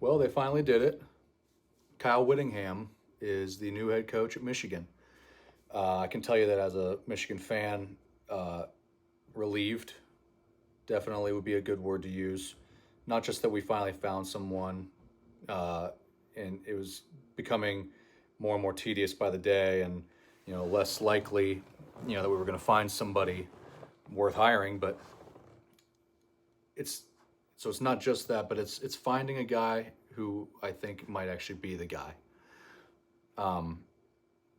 Well, they finally did it. Kyle Whittingham is the new head coach at Michigan. I can tell you that as a Michigan fan, uh, relieved definitely would be a good word to use. Not just that we finally found someone, uh, and it was becoming more and more tedious by the day, and less likely, that we were going to find somebody worth hiring. But it's it's not just that, but it's finding a guy who I think might actually be the guy. Um,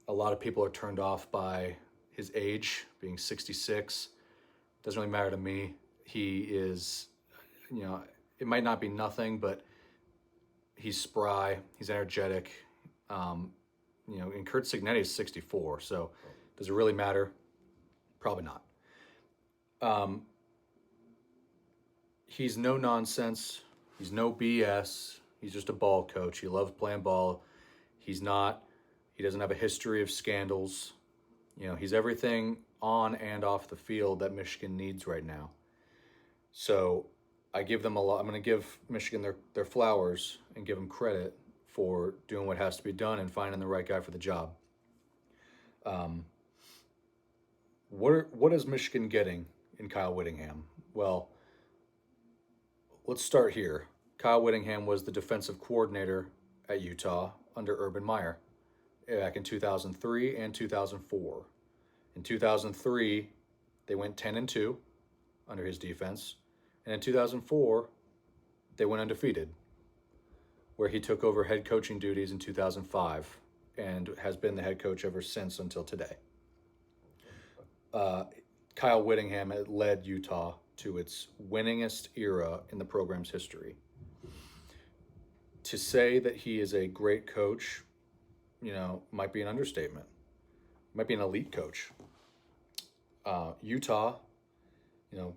a lot of people are turned off by his age, being 66. Doesn't really matter to me. He is, you know, it might not be nothing, but he's spry, he's energetic. Um, and Kurt Signetti is 64, so does it really matter? Probably not. Um, he's no nonsense. He's no BS. He's just a ball coach. He loves playing ball. He's not. He doesn't have a history of scandals. He's everything on and off the field that Michigan needs right now. So I give them a lot. I'm going to give Michigan their flowers and give them credit for doing what has to be done and finding the right guy for the job. Um, what is Michigan getting in Kyle Whittingham? Well, let's start here. Kyle Whittingham was the defensive coordinator at Utah under Urban Meyer back in 2003 and 2004. In 2003, they went 10-2 under his defense, and in 2004, they went undefeated, where he took over head coaching duties in 2005 and has been the head coach ever since until today. Kyle Whittingham led Utah to its winningest era in the program's history. To say that he is a great coach, might be an understatement. Might be an elite coach. Utah,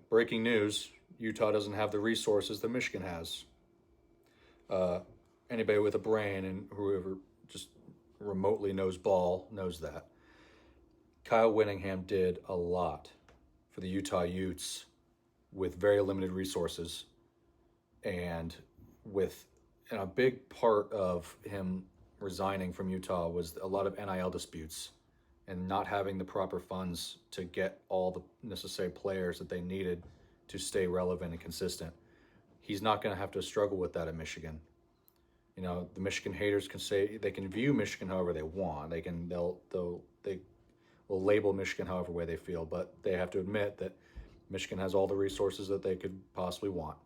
breaking news, Utah doesn't have the resources that Michigan has. Anybody with a brain and whoever just remotely knows ball knows that. Kyle Whittingham did a lot for the Utah Utes with very limited resources, and a big part of him resigning from Utah was a lot of NIL disputes and not having the proper funds to get all the necessary players that they needed to stay relevant and consistent. He's not going to have to struggle with that at Michigan. The Michigan haters can say they can view Michigan however they want. They will label Michigan however way they feel, but they have to admit that Michigan has all the resources that they could possibly want.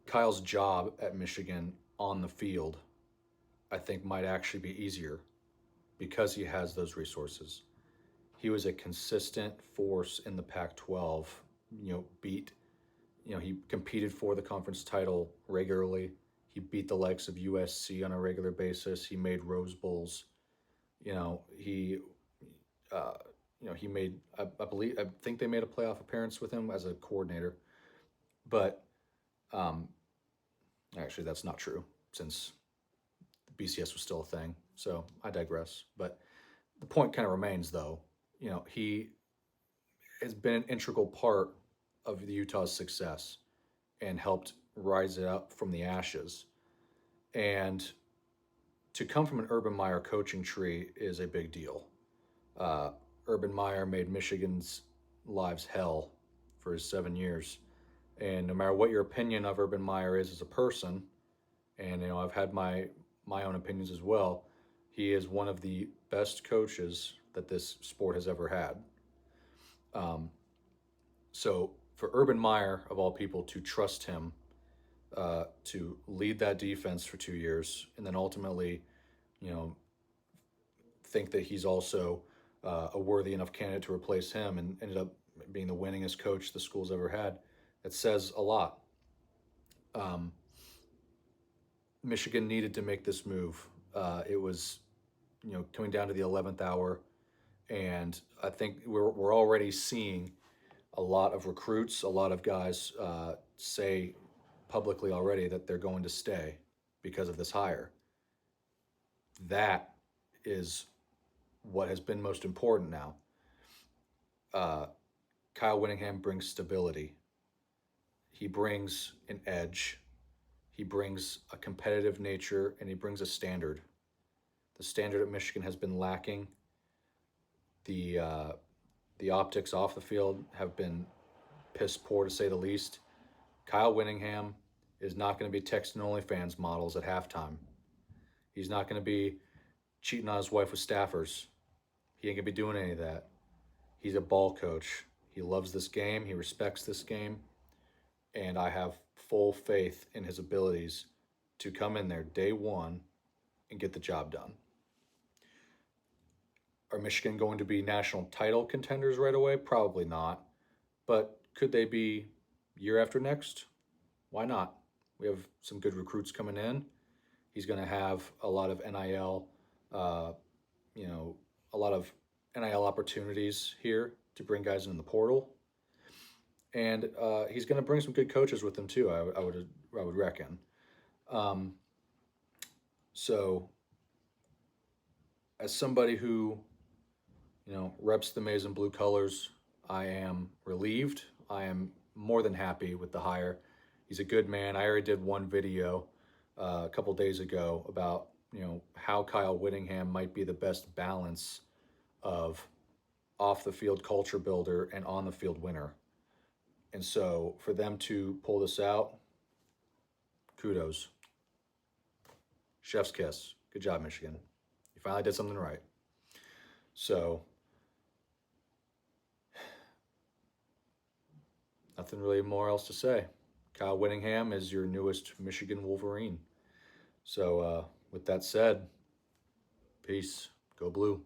Kyle's job at Michigan on the field, I think, might actually be easier because he has those resources. He was a consistent force in the Pac-12. He competed for the conference title regularly. He beat the likes of USC on a regular basis. He made Rose Bowls. He made. I think they made a playoff appearance with him as a coordinator, but actually that's not true since BCS was still a thing. So I digress. But the point kind of remains, though. He has been an integral part of the Utah's success and helped rise it up from the ashes. And to come from an Urban Meyer coaching tree is a big deal. Urban Meyer made Michigan's lives hell for his 7 years. And no matter what your opinion of Urban Meyer is as a person, and I've had my own opinions as well, he is one of the best coaches that this sport has ever had. So for Urban Meyer, of all people, to trust him to lead that defense for 2 years, and then ultimately, think that he's also a worthy enough candidate to replace him, and ended up being the winningest coach the school's ever had, it says a lot. Michigan needed to make this move. It was, coming down to the 11th hour, and I think we're already seeing a lot of recruits, a lot of guys say publicly already that they're going to stay because of this hire. That is what has been most important now. Kyle Whittingham brings stability. He brings an edge. He brings a competitive nature and he brings a standard. The standard at Michigan has been lacking. The optics off the field have been piss poor to say the least. Kyle Whittingham is not going to be texting OnlyFans models at halftime. He's not going to be cheating on his wife with staffers. He ain't going to be doing any of that. He's a ball coach. He loves this game. He respects this game. And I have full faith in his abilities to come in there day one and get the job done. Are Michigan going to be national title contenders right away? Probably not. But could they be year after next? Why not? We have some good recruits coming in. He's going to have a lot of NIL, a lot of NIL opportunities here to bring guys in the portal. And he's going to bring some good coaches with him too, I would reckon. So as somebody who, reps the maize and blue colors, I am relieved. I am more than happy with the hire. He's a good man. I already did one video a couple days ago about, how Kyle Whittingham might be the best balance of off the field culture builder and on the field winner. And so for them to pull this out, kudos. Chef's kiss. Good job, Michigan. You finally did something right. So nothing really more else to say. Kyle Whittingham is your newest Michigan Wolverine. So with that said, peace. Go Blue.